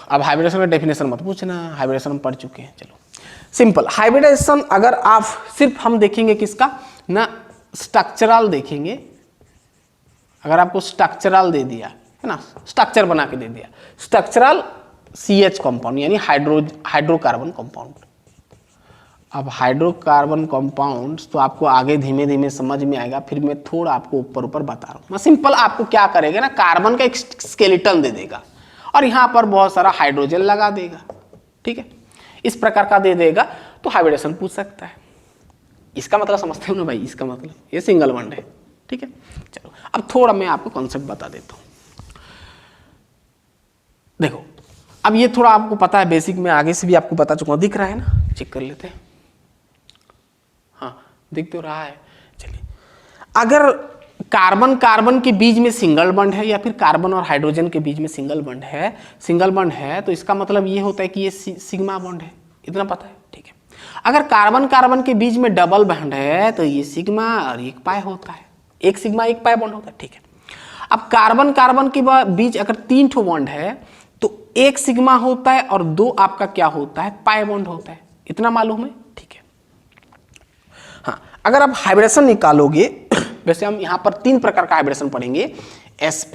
अब हाइब्रिडेशन का डेफिनेशन मत पूछना, हाइब्रिडेशन हम पढ़ चुके हैं। चलो सिंपल हाइब्रिडेशन, अगर आप सिर्फ हम देखेंगे किसका ना, स्ट्रक्चरल देखेंगे। अगर आपको स्ट्रक्चरल दे दिया है ना, स्ट्रक्चर बना के दे दिया, स्ट्रक्चरल CH कंपाउंड यानी हाइड्रोकार्बन कंपाउंड। अब हाइड्रोकार्बन कंपाउंड्स तो आपको आगे धीमे धीमे समझ में आएगा, फिर मैं थोड़ा आपको ऊपर बता रहा हूँ। मैं सिंपल आपको क्या करेगा ना, कार्बन का एक स्केलेटन दे देगा और यहाँ पर बहुत सारा हाइड्रोजन लगा देगा, ठीक है, इस प्रकार का दे देगा, तो हाइब्रिडेशन पूछ सकता है। इसका मतलब समझते हो ना भाई, इसका मतलब ये सिंगल बॉन्ड है, ठीक है। चलो अब थोड़ा मैं आपको कॉन्सेप्ट बता देता हूँ। देखो अब ये थोड़ा आपको पता है, बेसिक में आगे से भी आपको बता चुका हूँ, दिख रहा है ना, चेक कर लेते हैं। हाँ दिख तो रहा है। चलिए अगर कार्बन के बीच में सिंगल बॉन्ड है या फिर कार्बन और हाइड्रोजन के बीच में सिंगल बॉन्ड है तो इसका मतलब ये होता है कि ये सिग्मा बॉन्ड है, इतना पता है, ठीक है। अगर कार्बन के बीच में डबल बॉन्ड है तो ये सिग्मा और एक पाई होता है, एक सिग्मा एक पाई बॉन्ड होता है, ठीक है। अब कार्बन के बीच अगर 3 ठो बॉन्ड है तो एक सिग्मा होता है और 2 आपका क्या होता है, पाई बॉन्ड होता है, इतना मालूम है, ठीक है। हाँ अगर आप हाइब्रिडेशन निकालोगे, वैसे हम यहाँ पर 3 प्रकार का हाइब्रिडेशन पढ़ेंगे, sp,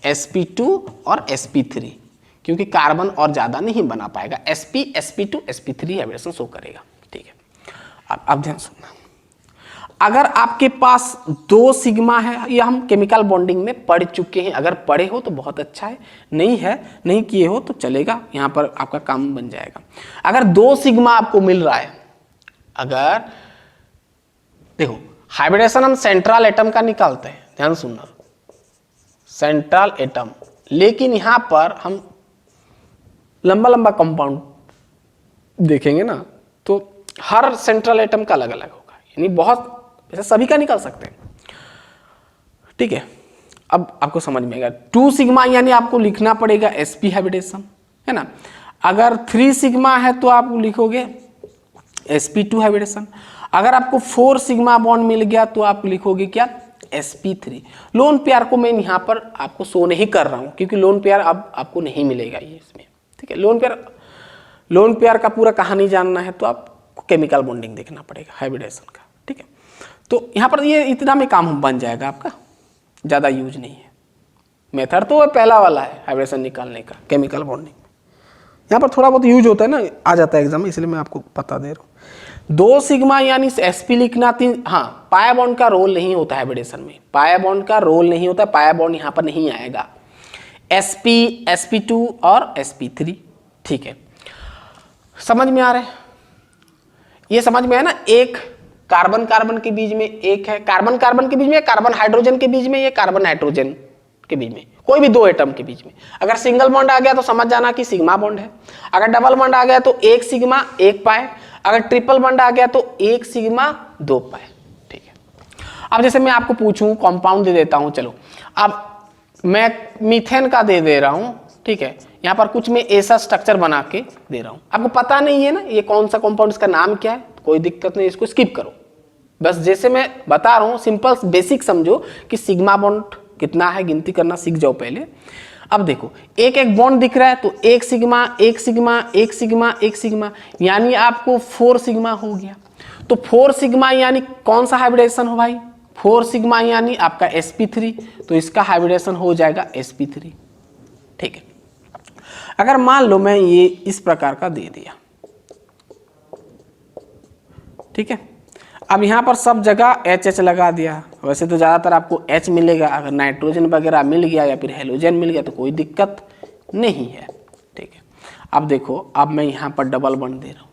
sp2 और sp3। क्योंकि कार्बन और ज़्यादा नहीं बना पाएगा। sp sp2 sp3 hybridisation show करेगा। ठीक है, अब ध्यान सुनना, अगर आपके पास 2 सिग्मा है, ये हम केमिकल बॉन्डिंग में पढ़ चुके हैं, अगर पढ़े हो तो बहुत अच्छा है, नहीं है नहीं किए हो तो चलेगा, यहाँ पर आपका काम बन जाएगा। अगर 2 सिग्मा आपको मिल रहा है, अगर देखो हाइब्रिडेशन हम सेंट्रल एटम का निकालते हैं, ध्यान सुनना, सेंट्रल एटम, लेकिन यहां पर हम लंबा लंबा कंपाउंड देखेंगे ना, तो हर सेंट्रल एटम का अलग अलग होगा, यानी बहुत ऐसे सभी का निकाल सकते हैं। ठीक है, अब आपको समझ में आएगा। 2 सिग्मा यानी आपको लिखना पड़ेगा sp हाइब्रिडेशन, है ना। अगर 3 सिग्मा है तो आप लिखोगे sp2 हाइब्रिडेशन। अगर आपको 4 सिग्मा बॉन्ड मिल गया तो आप लिखोगे क्या, sp3। लोन पेयर को मैं यहाँ पर आपको शो नहीं कर रहा हूँ क्योंकि लोन पेयर अब आपको नहीं मिलेगा ये इसमें। ठीक है, लोन पेयर का पूरा कहानी जानना है तो आपको केमिकल बॉन्डिंग देखना पड़ेगा हाइब्रिडेशन का। ठीक है, तो यहाँ पर ये इतना में काम बन जाएगा आपका, ज़्यादा यूज नहीं है। मेथड तो पहला वाला है हाइब्रिडेशन निकालने का, केमिकल बॉन्डिंग। यहाँ पर थोड़ा बहुत यूज होता है ना, आ जाता है एग्जाम में, इसलिए मैं आपको बता दे रहा हूँ। 2 सिग्मा यानी sp लिखना, 3, हाँ पाया बॉन्ड का रोल नहीं होता है हाइब्रिडेशन में, पाया बॉन्ड का रोल नहीं होता, पाया बॉन्ड यहाँ पर नहीं आएगा। sp sp2 और sp3। ठीक है, समझ में आ रहा है, ये समझ में है ना। एक कार्बन कार्बन के बीच में एक है, कार्बन कार्बन के बीच में, कार्बन हाइड्रोजन के बीच में, ये कार्बन नाइट्रोजन के बीच में, कोई भी 2 एटम के बीच में। अगर सिंगल बॉन्ड आ गया तो समझ जाना कि सिग्मा बॉन्ड है। अगर डबल बॉन्ड आ गया तो 1 सिग्मा 1 पाए। अगर ट्रिपल बॉन्ड आ गया तो 1 सिग्मा 2 पाए। ठीक है, अब जैसे मैं आपको पूछूं, कंपाउंड दे देता हूं, चलो अब मैं मीथेन का दे रहा हूं। ठीक है, यहाँ पर कुछ मैं ऐसा स्ट्रक्चर बना के दे रहा हूं, आपको पता नहीं है ना ये कौन सा कंपाउंड, इसका नाम क्या है, कोई दिक्कत नहीं, इसको स्किप करो। बस जैसे मैं बता रहा हूँ सिंपल बेसिक समझो कि सिग्मा बॉन्ड कितना है, गिनती करना सीख जाओ पहले। अब देखो एक एक बॉन्ड दिख रहा है तो 1 सिग्मा 1 सिग्मा 1 सिग्मा 1 सिग्मा, यानी आपको 4 सिग्मा हो गया। तो 4 सिग्मा यानी कौन सा हाइब्रिडेशन हो भाई, 4 सिग्मा यानी आपका sp3, तो इसका हाइब्रिडेशन हो जाएगा sp3। ठीक है, अगर मान लो मैं ये इस प्रकार का दे दिया, ठीक है, अब यहाँ पर सब जगह HH लगा दिया। वैसे तो ज़्यादातर आपको H मिलेगा, अगर नाइट्रोजन वगैरह मिल गया या फिर हेलोजन मिल गया तो कोई दिक्कत नहीं है। ठीक है, अब देखो, अब मैं यहाँ पर डबल बॉन्ड दे रहा हूँ,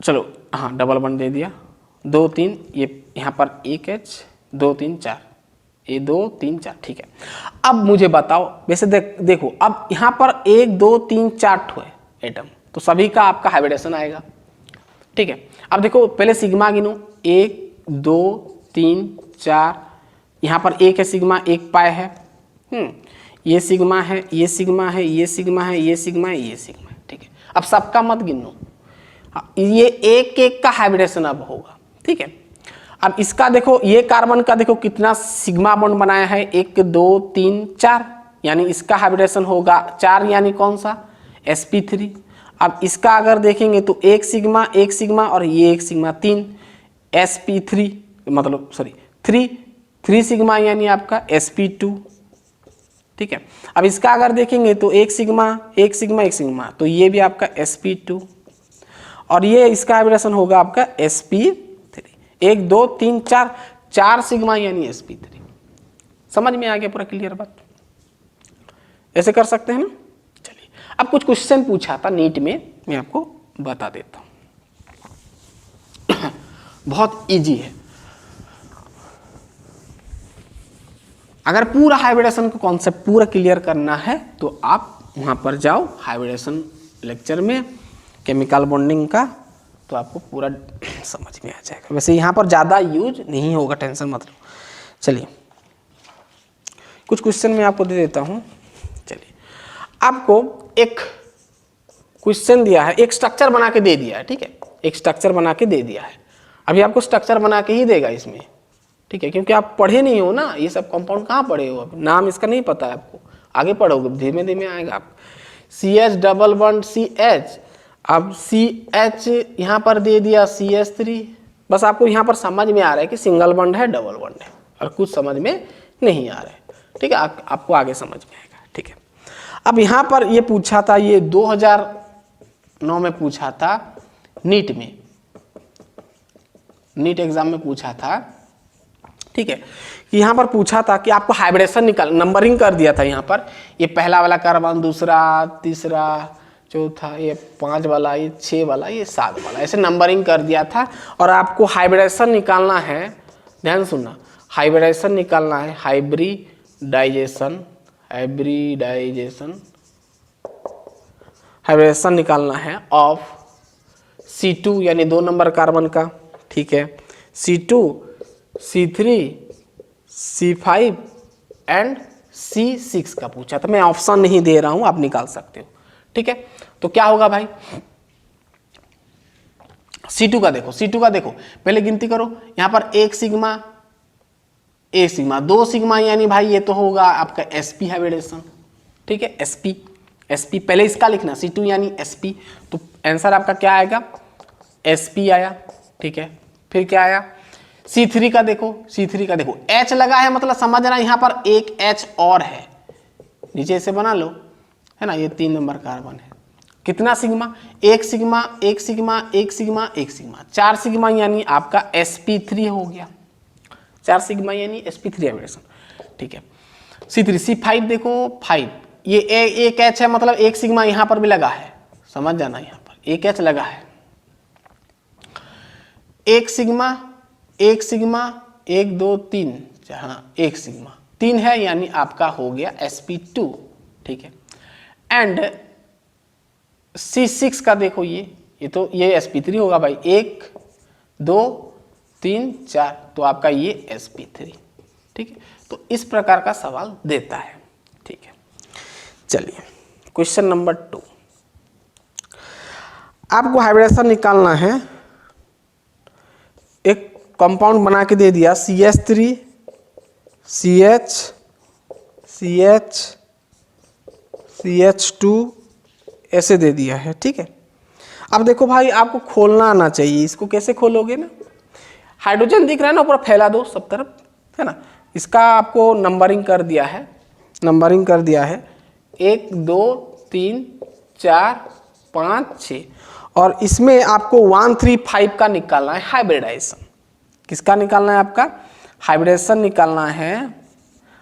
चलो हाँ डबल बॉन्ड दे दिया, 2 3, ये यहाँ पर 1 H 2 3 4, ये 2 3 4। ठीक है, अब मुझे बताओ, वैसे देखो अब यहाँ पर 1 2 3 4 ठो है एटम, तो सभी का आपका हाइब्रिडेशन आएगा। ठीक है, अब देखो पहले सिग्मा गिनो, 1 2 3 4, यहाँ पर 1 है सिग्मा 1 पाए है, ये सिग्मा है, ये सिग्मा है, ये सिग्मा है, ये सिग्मा है, ये सिग्मा है। ठीक है, अब सबका मत गिनो, ये एक एक का हाइब्रिडेशन अब होगा। ठीक है, अब इसका देखो, ये कार्बन का देखो कितना सिग्मा बॉन्ड बनाया है, 1 2 3 4, यानी इसका हाइब्रिडेशन होगा 4, यानी कौन सा, sp3। अब इसका अगर देखेंगे तो 1 सिग्मा 1 सिग्मा और ये 1 सिग्मा 3, sp3 मतलब सॉरी 3 सिग्मा यानी आपका sp2। ठीक है, अब इसका अगर देखेंगे तो 1 सिग्मा 1 सिग्मा 1 सिग्मा, तो ये भी आपका sp2 और ये इसका हाइब्रिडेशन होगा आपका sp3। 1 2 3 4, 4 सिग्मा यानी sp3। समझ में आ गया पूरा क्लियर बात, ऐसे कर सकते हैं ना। अब कुछ क्वेश्चन पूछा था नीट में, मैं आपको बता देता हूं, बहुत इजी है। अगर पूरा हाइब्रिडेशन का कॉन्सेप्ट पूरा क्लियर करना है तो आप वहां पर जाओ हाइब्रिडेशन लेक्चर में, केमिकल बॉन्डिंग का, तो आपको पूरा समझ में आ जाएगा। वैसे यहाँ पर ज़्यादा यूज नहीं होगा, टेंशन मत लो। चलिए कुछ क्वेश्चन मैं आपको दे देता हूँ। चलिए, आपको एक क्वेश्चन दिया है, एक स्ट्रक्चर बना के दे दिया है। ठीक है, एक स्ट्रक्चर बना के दे दिया है, अभी आपको स्ट्रक्चर बना के ही देगा इसमें। ठीक है, क्योंकि आप पढ़े नहीं हो ना, ये सब कंपाउंड कहाँ पढ़े हो, अब नाम इसका नहीं पता है आपको, आगे पढ़ोगे धीमे धीमे आएगा आप। CH डबल बॉन्ड CH, अब CH यहाँ पर दे दिया CH3, बस आपको यहाँ पर समझ में आ रहा है कि सिंगल बॉन्ड है डबल बॉन्ड है, और कुछ समझ में नहीं आ रहा है। ठीक है, आपको आगे समझ में आएगा। ठीक है, अब यहाँ पर ये पूछा था, ये 2009 में पूछा था नीट में, नीट एग्जाम में पूछा था, ठीक है, कि यहाँ पर पूछा था कि आपको हाइब्रिडेशन निकाल, नंबरिंग कर दिया था यहाँ पर, ये पहला वाला कार्बन, दूसरा, तीसरा, चौथा, ये 5 वाला, ये 6 वाला, ये 7 वाला, ऐसे नंबरिंग कर दिया था। और आपको हाइब्रिडेशन निकालना है, ध्यान सुनना, हाइब्रिडेशन निकालना है, हाइब्रिडाइजेशन, हाइब्रिडेशन निकालना है ऑफ C2 यानी 2 नंबर कार्बन का, ठीक है, C2, C3, C5 and C6 का पूछा था। मैं ऑप्शन नहीं दे रहा हूं, आप निकाल सकते हो, ठीक है। तो क्या होगा भाई, C2 का देखो, C2 का देखो, पहले गिनती करो, यहां पर 1 सिग्मा, 1 सिग्मा, 2 सिग्मा, यानी भाई ये तो होगा आपका sp हाइब्रिडेशन, ठीक है, sp पहले इसका लिखना, C2 यानी sp, तो आंसर आपका क्या आएगा, sp आया, ठीक है। फिर क्या आया, C3 का देखो, C3 का देखो, H लगा है, मतलब समझना यहाँ पर एक H और है, नीचे से बना लो, है ना, ये 3 नंबर कार्बन है, कितना sigma, 1 sigma, 1 sigma, 1 sigma, 1 sigma, 4 sigma, यानी आपका sp3 हो गया, 4 सिग्मा यानी sp3 हाइब्रिडेशन, ठीक है। C3, C5 देखो, 5, ये एक H है, मतलब 1 सिग्मा यहाँ पर भी लगा है, समझ जाना, यहाँ पर 1 H लगा है, 1 सिग्मा, 1 सिग्मा, 1 2 3, हाँ 1 सिग्मा, 3 है, यानी आपका हो गया sp2, ठीक है। एंड C6 का देखो, ये तो ये sp3 होगा भाई, 1 2 3 4, तो आपका ये sp3, ठीक है। तो इस प्रकार का सवाल देता है, ठीक है। चलिए क्वेश्चन नंबर 2, आपको हाइब्रिडेशन निकालना है, एक कंपाउंड बना के दे दिया, CH3 CH CH CH2 ऐसे दे दिया है, ठीक है। अब देखो भाई, आपको खोलना आना चाहिए, इसको कैसे खोलोगे ना, हाइड्रोजन दिख रहा है ना, ऊपर फैला दो सब तरफ, है ना, इसका आपको नंबरिंग कर दिया है, नंबरिंग कर दिया है, 1 2 3 4 5 6, और इसमें आपको 1 3 5 का निकालना है हाइब्रिडाइजेशन, किसका निकालना है, आपका हाइब्रिडेशन निकालना है,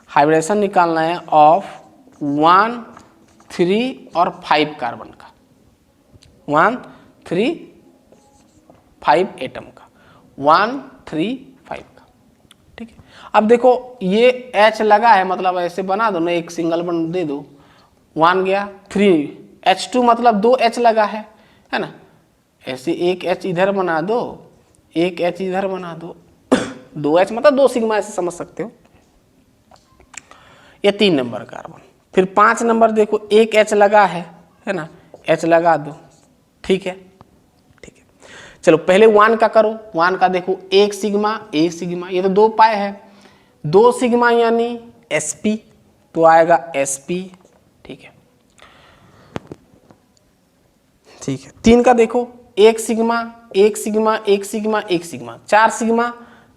हाइब्रिडेशन निकालना है ऑफ 1 3 और 5 कार्बन का, 1 3 5 एटम का, 1 3 5 का, ठीक है। अब देखो ये H लगा है, मतलब ऐसे बना दो ना, एक सिंगल बन दे दो, 1 गया, 3 H2 मतलब 2 H लगा है ना, ऐसे एक H इधर बना दो, एक H इधर बना दो, 2 H मतलब 2 सिग्मा, ऐसे समझ सकते हो। ये 3 नंबर कार्बन, फिर 5 नंबर देखो, एक H लगा है ना, H लगा दो, ठीक है, ठीक है। चलो पहले 1 का करो, 1 का देखो, 1 सिग्मा, 1 सिग्मा, ये तो 2 पाए है, 2 सिग्मा यानी sp, तो आएगा sp, ठीक है, ठीक है। 3 का देखो, 1 sigma, 1 sigma, 1 sigma, 1 sigma, 4 sigma,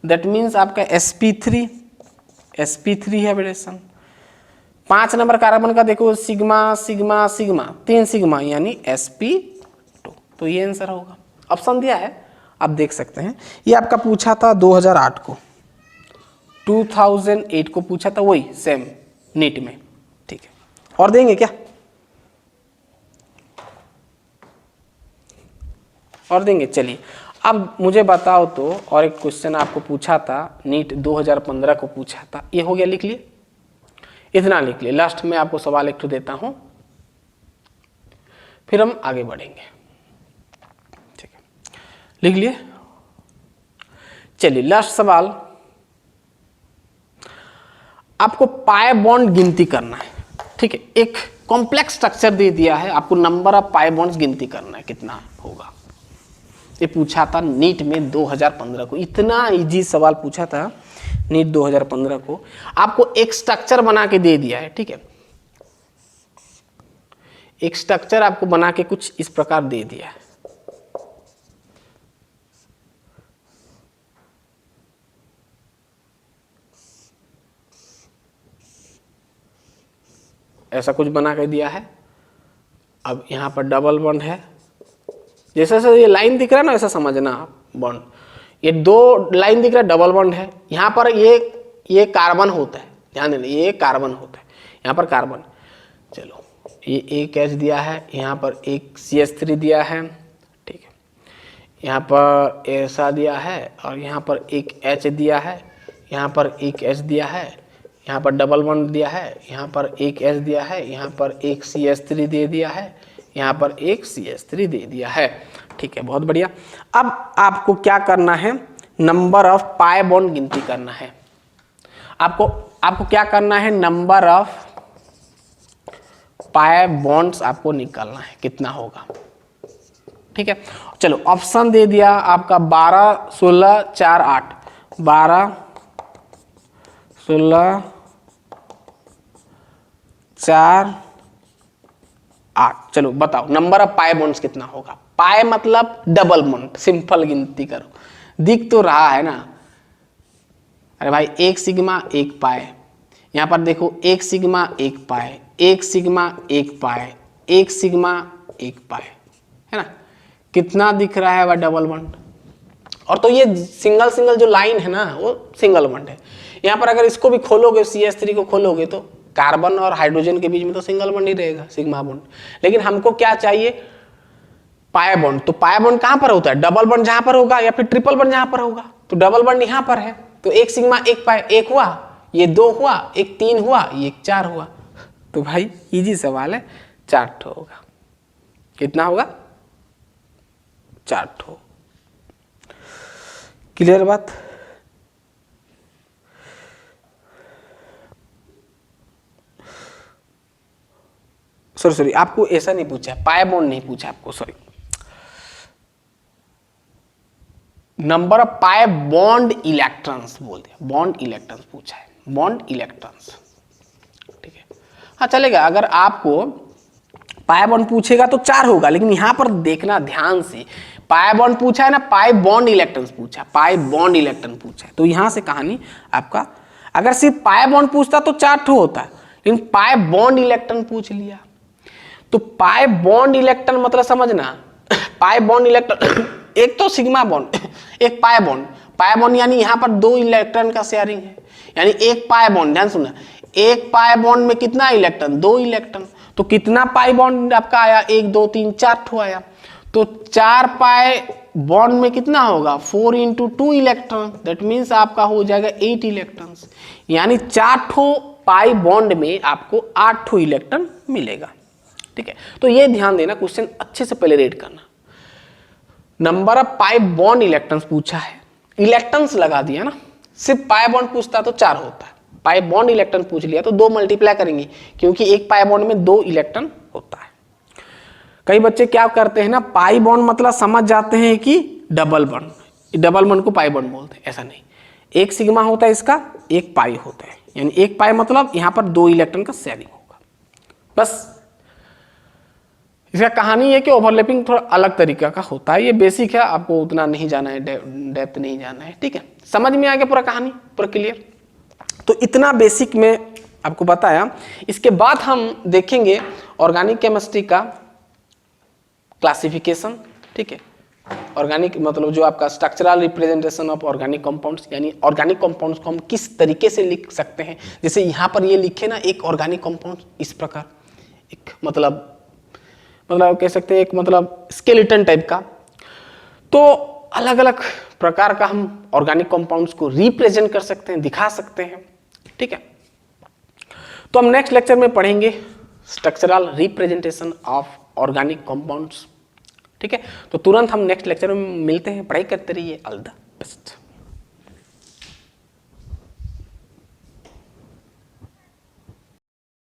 that means आपका sp3 है हाइब्रिडेशन। 5 नंबर कार्बन का देखो, सिग्मा सिग्मा सिग्मा, 3 सिग्मा यानी sp2, तो ये आंसर होगा, ऑप्शन दिया है, आप देख सकते हैं। ये आपका पूछा था 2008 को, 2008 को पूछा था, वही सेम नीट में, ठीक है। और देंगे क्या, और देंगे, चलिए। अब मुझे बताओ तो, और एक क्वेश्चन आपको पूछा था, नीट 2015 को पूछा था, ये हो गया, लिख लिए, इतना लिख लिए, लास्ट में आपको सवाल एक तो देता हूं, फिर हम आगे बढ़ेंगे, ठीक है, लिख लिए। चलिए लास्ट सवाल, आपको पाई बॉन्ड गिनती करना है, ठीक है, एक कॉम्प्लेक्स स्ट्रक्चर दे दिया है, आपको नंबर ऑफ पाई बॉन्ड्स गिनती करना है, कितना होगा। ये पूछा था नीट में 2015 को, इतना इजी सवाल पूछा था नीट 2015 को। आपको एक स्ट्रक्चर बना के दे दिया है, ठीक है, एक स्ट्रक्चर आपको बना के कुछ इस प्रकार दे दिया है, ऐसा कुछ बना के दिया है। अब यहाँ पर डबल बॉन्ड है, जैसे जैसे ये लाइन दिख रहा है ना वैसा समझना आप बॉन्ड। ये 2 लाइन दिख रहा है, डबल बॉन्ड है। यहाँ पर ये कार्बन होता है, ध्यान देना ये कार्बन होता है, यहाँ पर कार्बन। चलो ये एक H दिया है, यहाँ पर एक CH3 दिया है, ठीक है। यहाँ पर ऐसा दिया है और यहाँ पर एक H दिया है, यहाँ पर एक H दिया है, यहाँ पर डबल बॉन्ड दिया है, यहाँ पर एक H दिया है, यहाँ पर एक CH3 दे दिया है, यहाँ पर एक CH3 दे दिया है, ठीक है। बहुत बढ़िया। अब आपको क्या करना है, नंबर ऑफ पाई बॉन्ड गिनती करना है। आपको क्या करना है, नंबर ऑफ पाई बॉन्ड्स आपको निकालना है, कितना होगा, ठीक है। चलो ऑप्शन दे दिया आपका 12, 16, 4, 8, 12, 16, 4, 8। चलो बताओ नंबर ऑफ पाई बॉन्ड्स कितना होगा। पाई मतलब डबल बॉन्ड, सिंपल गिनती करो, दिख तो रहा है ना। अरे भाई 1 सिग्मा 1 पाई, यहाँ पर देखो 1 सिग्मा 1 पाई, 1 सिग्मा 1 पाई, 1 सिग्मा 1 पाई, है ना। कितना दिख रहा है वह डबल बॉन्ड। और तो ये सिंगल सिंगल जो लाइन है ना वो सिंगल बॉन्ड है। यहाँ पर अगर इसको भी खोलोगे, CH3 को खोलोगे तो कार्बन और हाइड्रोजन के बीच में तो सिंगल बॉन्ड ही रहेगा, सिग्मा बॉन्ड। लेकिन हमको क्या चाहिए, पाई बॉन्ड। तो पाई बॉन्ड कहाँ पर होता है, डबल बॉन्ड जहाँ पर होगा या फिर ट्रिपल बॉन्ड जहाँ पर होगा। तो डबल बॉन्ड यहाँ पर है, तो 1 सिग्मा 1 पाई, 1 हुआ, ये 2 हुआ, एक 3 हुआ, ये 4 हुआ। तो भाई इजी सवाल है, 4 ठो होगा। कितना होगा, 4 ठो। क्लियर बात। सॉरी आपको ऐसा नहीं पूछा, पाई बॉन्ड नहीं पूछा आपको, sorry. Number of pi bond electrons बोल दिया, बॉन्ड इलेक्ट्रॉन्स पूछा है, बॉन्ड इलेक्ट्रॉन्स, ठीक है। हाँ चलेगा, अगर आपको पाई बॉन्ड पूछेगा तो 4 होगा। लेकिन यहां पर देखना ध्यान से, पाई बॉन्ड पूछा है ना, पाई बॉन्ड इलेक्ट्रॉन्स पूछा, पाई बॉन्ड इलेक्ट्रॉन पूछा है। तो यहां से कहानी आपका, अगर सिर्फ पाई बॉन्ड पूछता तो 4 ठो होता है, लेकिन पाई बॉन्ड इलेक्ट्रॉन पूछ लिया। तो पाई बॉन्ड इलेक्ट्रॉन मतलब समझना, पाई बॉन्ड इलेक्ट्रॉन एक तो सिग्मा बॉन्ड, एक पाई बॉन्ड। पाई बॉन्ड यानी यहाँ पर 2 इलेक्ट्रॉन का शेयरिंग है, यानी एक पाई बॉन्ड, ध्यान सुनना, एक पाई बॉन्ड में कितना इलेक्ट्रॉन, 2 इलेक्ट्रॉन। तो कितना पाई बॉन्ड आपका आया, 1 2 3 4 ठो आया। तो 4 पाई बॉन्ड में कितना होगा, 4 × 2 इलेक्ट्रॉन, दैट मीन्स आपका हो जाएगा 8 इलेक्ट्रॉन्स। यानी 4 ठो पाई बॉन्ड में आपको 8 ठो इलेक्ट्रॉन मिलेगा, ठीक है। तो ये ध्यान देना, क्वेश्चन अच्छे से पहले रीड करना। Number of pi bond electrons पूछा है, इलेक्ट्रॉन्स लगा दिया ना, सिर्फ पाई बॉन्ड पूछता तो 4 होता है, पाई बॉन्ड इलेक्ट्रॉन पूछ लिया तो 2 मल्टीप्लाई करेंगे, क्योंकि एक पाई बॉन्ड में 2 इलेक्ट्रॉन होता है। कई बच्चे क्या करते हैं ना, पाई बॉन्ड मतलब समझ जाते हैं कि डबल बॉन्ड, डबल बॉन्ड को पाई बॉन्ड बोलते हैं। ऐसा नहीं, 1 सिग्मा होता है इसका, 1 पाई होता है, यानी 1 पाई मतलब यहाँ पर 2 इलेक्ट्रॉन का शेयरिंग होगा। बस इसका कहानी है कि ओवरलैपिंग थोड़ा अलग तरीका का होता है, ये बेसिक है, आपको उतना नहीं जाना है, डेप्थ नहीं जाना है, ठीक है। समझ में आ गया पूरा कहानी, पूरा क्लियर। तो इतना बेसिक में आपको बताया। इसके बाद हम देखेंगे ऑर्गेनिक केमिस्ट्री का क्लासिफिकेशन, ठीक है। ऑर्गेनिक मतलब जो आपका structural representation of organic compounds, यानी ऑर्गेनिक कंपाउंड्स को हम किस तरीके से लिख सकते हैं। जैसे यहाँ पर ये लिखे ना, एक ऑर्गेनिक कंपाउंड इस प्रकार, एक मतलब कह सकते हैं एक मतलब स्केलेटन टाइप का। तो अलग अलग प्रकार का हम ऑर्गेनिक कंपाउंड्स को रिप्रेजेंट कर सकते हैं, दिखा सकते हैं, ठीक है। तो हम नेक्स्ट लेक्चर में पढ़ेंगे structural representation of organic compounds, ठीक है। तो तुरंत हम नेक्स्ट लेक्चर में मिलते हैं, पढ़ाई करते रहिए। All the best.